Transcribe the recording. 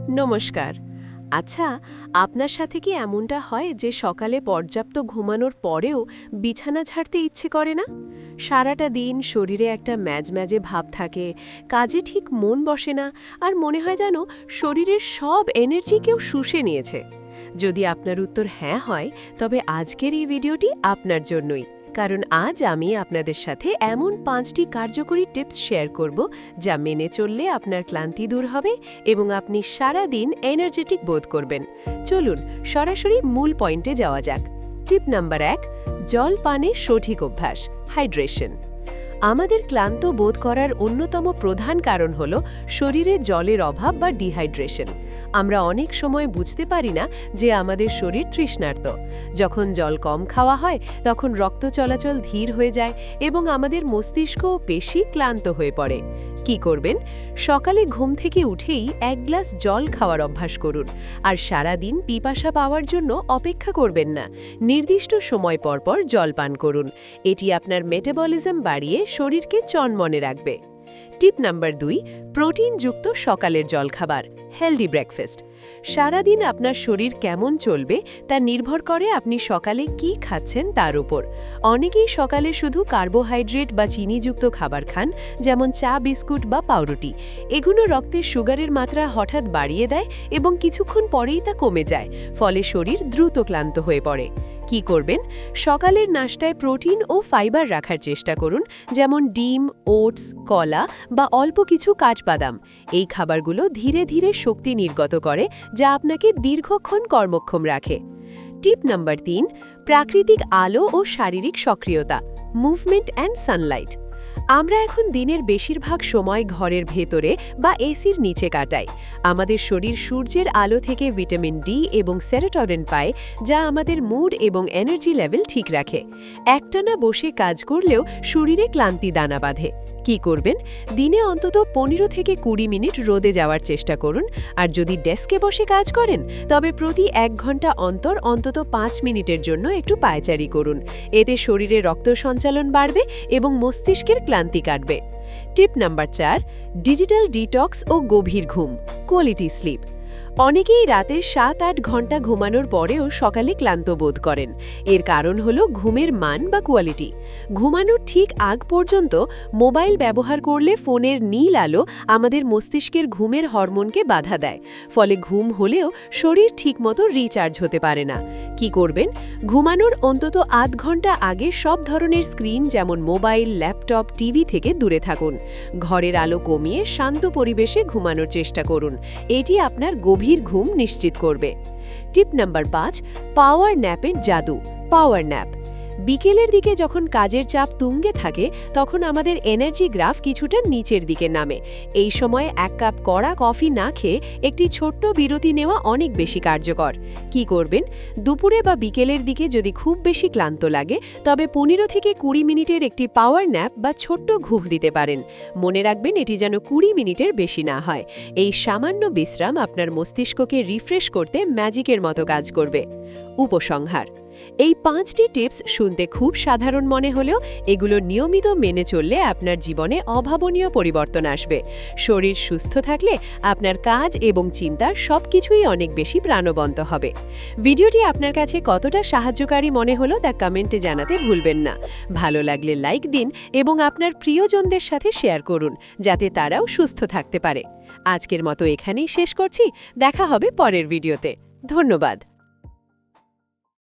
নমস্কার। আচ্ছা, আপনার সাথে কি এমনটা হয় যে সকালে পর্যাপ্ত ঘুমানোর পরেও বিছানা ছাড়তে ইচ্ছে করে না? সারাটা দিন শরীরে একটা ম্যাজম্যাজে ভাব থাকে, কাজে ঠিক মন বসে না, আর মনে হয় যেন শরীরের সব এনার্জি কেউ শুষে নিয়েছে। যদি আপনার উত্তর হ্যাঁ হয়, তবে আজকের এই ভিডিওটি আপনার জন্যই। কারণ আজ আমি আপনাদের সাথে এমন 5টি কার্যকরী টিপস শেয়ার করব যা মেনে চললে আপনার ক্লান্তি দূর হবে এবং আপনি সারা দিন এনার্জেটিক বোধ করবেন। চলুন সরাসরি মূল পয়েন্টে যাওয়া যাক। টিপ নাম্বার 1, জল পানের সঠিক অভ্যাস, হাইড্রেশন। আমাদের ক্লান্ত বোধ করার অন্যতম প্রধান কারণ হল শরীরে জলের অভাব বা ডিহাইড্রেশন। আমরা অনেক সময় বুঝতে পারি না যে আমাদের শরীর তৃষ্ণার্ত। যখন জল কম খাওয়া হয় তখন রক্ত চলাচল ধীর হয়ে যায় এবং আমাদের মস্তিষ্ক ও পেশি ক্লান্ত হয়ে পড়ে। কি করবেন? সকালে ঘুম থেকে উঠেই 1 গ্লাস জল খাওয়ার অভ্যাস করুন। আর সারা দিন পিপাসা পাওয়ার জন্য অপেক্ষা করবেন না, নির্দিষ্ট সময় পর পর জল পান করুন। এটি আপনার মেটাবলিজম বাড়িয়ে শরীরকে চনমনে রাখবে। টিপ নাম্বার 2, প্রোটিনযুক্ত সকালের জলখাবার, হেলদি ব্রেকফাস্ট। সারাদিন আপনার শরীর কেমন চলবে তা নির্ভর করে আপনি সকালে কি খাচ্ছেন তার উপর। অনেকেই সকালে শুধু কার্বোহাইড্রেট বা চিনিযুক্ত খাবার খান, যেমন চা, বিস্কুট বা পাউরুটি। এগুলো রক্তে সুগারের মাত্রা হঠাৎ বাড়িয়ে দেয় এবং কিছুক্ষণ পরেই তা কমে যায়, ফলে শরীর দ্রুত ক্লান্ত হয়ে পড়ে। কি করবেন? সকালের নাশতায় প্রোটিন ও ফাইবার রাখার চেষ্টা করুন, যেমন ডিম, ওটস, কলা বা অল্প কিছু কাঠবাদাম। এই খাবারগুলো ধীরে ধীরে শক্তি নির্গত করে, যা আপনাকে দীর্ঘক্ষণ কর্মক্ষম রাখে। টিপ নাম্বার 3, প্রাকৃতিক আলো ও শারীরিক সক্রিয়তা, মুভমেন্ট অ্যান্ড সানলাইট। আমরা এখন দিনের বেশিরভাগ সময় ঘরের ভেতরে বা এসির নিচে কাটাই। আমাদের শরীর সূর্যের আলো থেকে ভিটামিন ডি এবং সেরোটোনিন পায়, যা আমাদের মুড এবং এনার্জি লেভেল ঠিক রাখে। একটানা বসে কাজ করলেও শরীরে ক্লান্তি দানা বাঁধে। কি করবেন? দিনে অন্তত 15 থেকে 20 মিনিট রোদে যাওয়ার চেষ্টা করুন। আর যদি ডেস্কে বসে কাজ করেন, তবে প্রতি 1 ঘন্টা অন্তর অন্তত 5 মিনিটের জন্য একটু পায়চারি করুন। এতে শরীরে রক্ত সঞ্চালন বাড়বে এবং মস্তিষ্কের ক্লান্তি কাটবে। টিপ নাম্বার 4, ডিজিটাল ডিটক্স ও গভীর ঘুম, কোয়ালিটি স্লিপ। অনেকেই রাতে 7-8 ঘন্টা ঘুমানোর পরেও সকালে ক্লান্ত বোধ করেন। এর কারণ হলো ঘুমের মান বা কোয়ালিটি। ঘুমানোর ঠিক আগ পর্যন্ত মোবাইল ব্যবহার করলে ফোনের নীল আলো আমাদের মস্তিষ্কের ঘুমের হরমোনকে বাধা দেয়, ফলে ঘুম হলেও শরীর ঠিকমতো রিচার্জ হতে পারে না। কি করবেন? ঘুমানোর অন্তত আধ ঘন্টা আগে সব ধরনের স্ক্রিন, যেমন মোবাইল, ল্যাপটপ, টিভি থেকে দূরে থাকুন। ঘরের আলো কমিয়ে শান্ত পরিবেশে ঘুমানোর চেষ্টা করুন। এটি আপনার গভীর ঘুম নিশ্চিত করবে। টিপ নাম্বার 5, পাওয়ার ন্যাপের জাদু, পাওয়ার ন্যাপ। বিকেলের দিকে যখন কাজের চাপ তুঙ্গে থাকে, তখন আমাদের এনার্জি গ্রাফ কিছুটা নিচের দিকে নামে। এই সময় 1 কাপ কড়া কফি না খেয়ে একটি ছোট্ট বিরতি নেওয়া অনেক বেশি কার্যকর। কি করবেন? দুপুরে বা বিকেলের দিকে যদি খুব বেশি ক্লান্ত লাগে, তবে 15 থেকে 20 মিনিটের একটি পাওয়ার ন্যাপ বা ছোট্ট ঘুম দিতে পারেন। মনে রাখবেন, এটি যেন 20 মিনিটের বেশি না হয়। এই সামান্য বিশ্রাম আপনার মস্তিষ্ককে রিফ্রেশ করতে ম্যাজিকের মতো কাজ করবে। উপসংহার: এই 5টি টিপস শুনতে খুব সাধারণ মনে হলেও এগুলো নিয়মিত মেনে চললে আপনার জীবনে অভাবনীয় পরিবর্তন আসবে। শরীর সুস্থ থাকলে আপনার কাজ এবং চিন্তার সবকিছুই অনেক বেশি প্রাণবন্ত হবে। ভিডিওটি আপনার কাছে কতটা সাহায্যকারী মনে হলো তা কমেন্টে জানাতে ভুলবেন না। ভালো লাগলে লাইক দিন এবং আপনার প্রিয়জনদের সাথে শেয়ার করুন, যাতে তারাও সুস্থ থাকতে পারে। আজকের মতো এখানেই শেষ করছি। দেখা হবে পরের ভিডিওতে। ধন্যবাদ।